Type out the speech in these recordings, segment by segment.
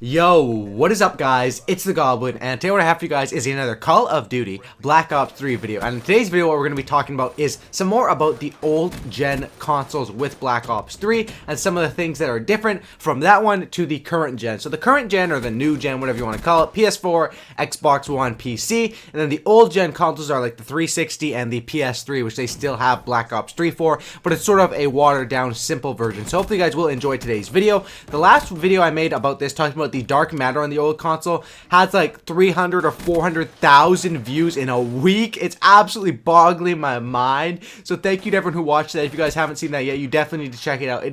Yo, what is up guys? It's the Goblin, and today what I have for you guys is another Call of Duty Black Ops 3 video. And in today's video what we're going to be talking about is some more about the old gen consoles with Black Ops 3 and some of the things that are different from that one to the current gen. So the current gen, or the new gen, whatever you want to call it, PS4, Xbox One, PC, and then the old gen consoles are like the 360 and the PS3, which they still have Black Ops 3 for, but it's sort of a watered down simple version. So hopefully you guys will enjoy today's video. The last video I made about this, talking about the dark matter on the old console, has like 300 or 400,000 views in a week. It's absolutely boggling my mind. So thank you to everyone who watched that. If you guys haven't seen that yet, you definitely need to check it out.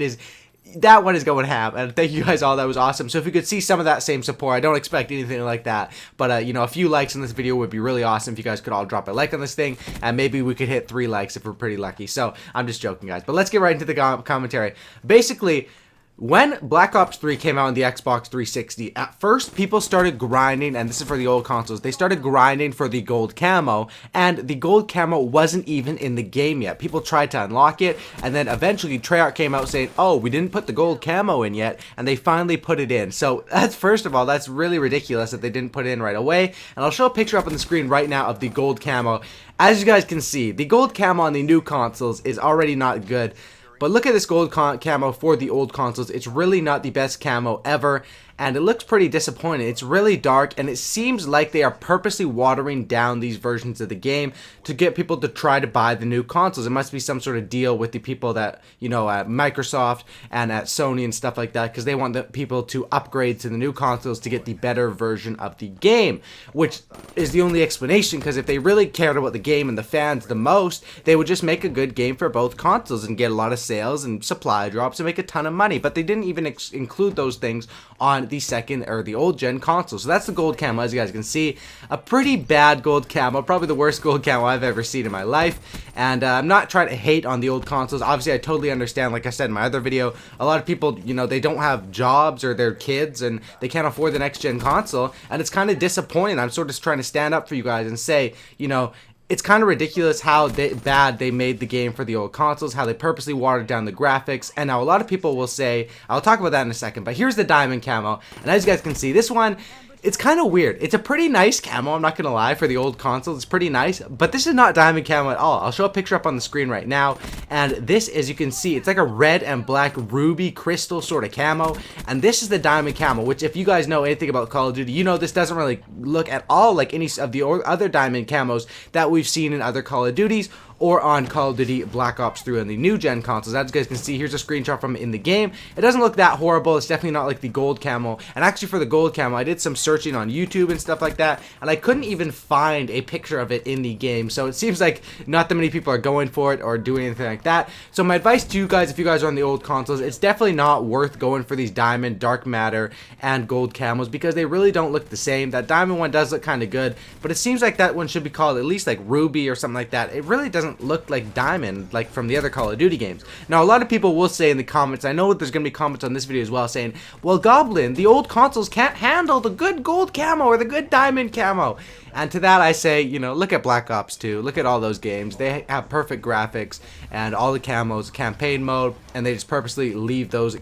That one is going ham, and thank you guys all. That was awesome. So if you could see some of that same support, I don't expect anything like that, but you know, a few likes on this video would be really awesome. If you guys could all drop a like on this thing, and maybe we could hit 3 likes if we're pretty lucky. So I'm just joking, guys, but let's get right into the commentary. Basically, when Black Ops 3 came out on the Xbox 360, at first people started grinding, and this is for the old consoles, they started grinding for the gold camo, and the gold camo wasn't even in the game yet. People tried to unlock it, and then eventually Treyarch came out saying, oh, we didn't put the gold camo in yet, and they finally put it in. So that's, first of all, that's really ridiculous that they didn't put it in right away, and I'll show a picture up on the screen right now of the gold camo. As you guys can see, the gold camo on the new consoles is already not good. But look at this gold camo for the old consoles. It's really not the best camo ever, and it looks pretty disappointing. It's really dark, and it seems like they are purposely watering down these versions of the game to get people to try to buy the new consoles. It must be some sort of deal with the people that, you know, at Microsoft and at Sony and stuff like that, because they want the people to upgrade to the new consoles to get the better version of the game, which is the only explanation, because if they really cared about the game and the fans the most, they would just make a good game for both consoles and get a lot of sales and supply drops and make a ton of money. But they didn't even include those things on the second or the old gen console. So that's the gold camo. As you guys can see, a pretty bad gold camo, probably the worst gold camo I've ever seen in my life. And I'm not trying to hate on the old consoles. Obviously I totally understand, like I said in my other video, a lot of people, you know, they don't have jobs or they're kids and they can't afford the next gen console, and it's kind of disappointing. I'm sort of trying to stand up for you guys and say, you know, it's kind of ridiculous how bad they made the game for the old consoles, how they purposely watered down the graphics. And now a lot of people will say, I'll talk about that in a second, but here's the diamond camo. And as you guys can see, this one, it's kind of weird. It's a pretty nice camo, I'm not going to lie, for the old consoles. It's pretty nice, but this is not diamond camo at all. I'll show a picture up on the screen right now, and this, as you can see, it's like a red and black ruby crystal sort of camo, and this is the diamond camo, which if you guys know anything about Call of Duty, you know this doesn't really look at all like any of the other diamond camos that we've seen in other Call of Duties or on Call of Duty Black Ops 3 on the new gen consoles. As you guys can see, here's a screenshot from in the game. It doesn't look that horrible. It's definitely not like the gold camo. And actually for the gold camo, I did some searching on YouTube and stuff like that, and I couldn't even find a picture of it in the game. So it seems like not that many people are going for it or doing anything like that. So my advice to you guys, if you guys are on the old consoles, it's definitely not worth going for these diamond, dark matter, and gold camos, because they really don't look the same. That diamond one does look kind of good, but it seems like that one should be called at least like ruby or something like that. It really doesn't look like diamond like from the other Call of Duty games. Now a lot of people will say in the comments, I know there's going to be comments on this video as well, saying, well, Goblin, the old consoles can't handle the good gold camo or the good diamond camo. And to that I say, you know, look at Black Ops 2, look at all those games. They have perfect graphics and all the camos, campaign mode, and they just purposely leave those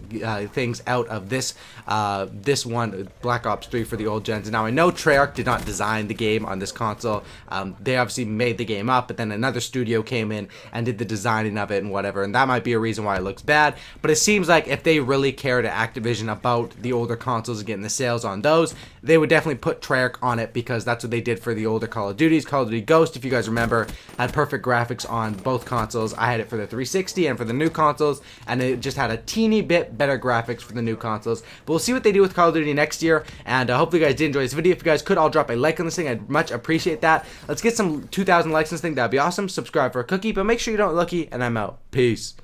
things out of this this one, Black Ops 3 for the old gens. And now I know Treyarch did not design the game on this console. They obviously made the game up, but then another studio came in and did the designing of it and whatever, and that might be a reason why it looks bad. But it seems like if they really cared to Activision about the older consoles and getting the sales on those, they would definitely put Treyarch on it, because that's what they did for the older Call of Duties. Call of Duty Ghost, if you guys remember, had perfect graphics on both consoles. I had it for the 360 and for the new consoles, and it just had a teeny bit better graphics for the new consoles. But we'll see what they do with Call of Duty next year, and hopefully you guys did enjoy this video. If you guys could all drop a like on this thing, I'd much appreciate that. Let's get some 2,000 likes on this thing. That'd be awesome. Subscribe for a cookie, but make sure you don't lookie, and I'm out. Peace.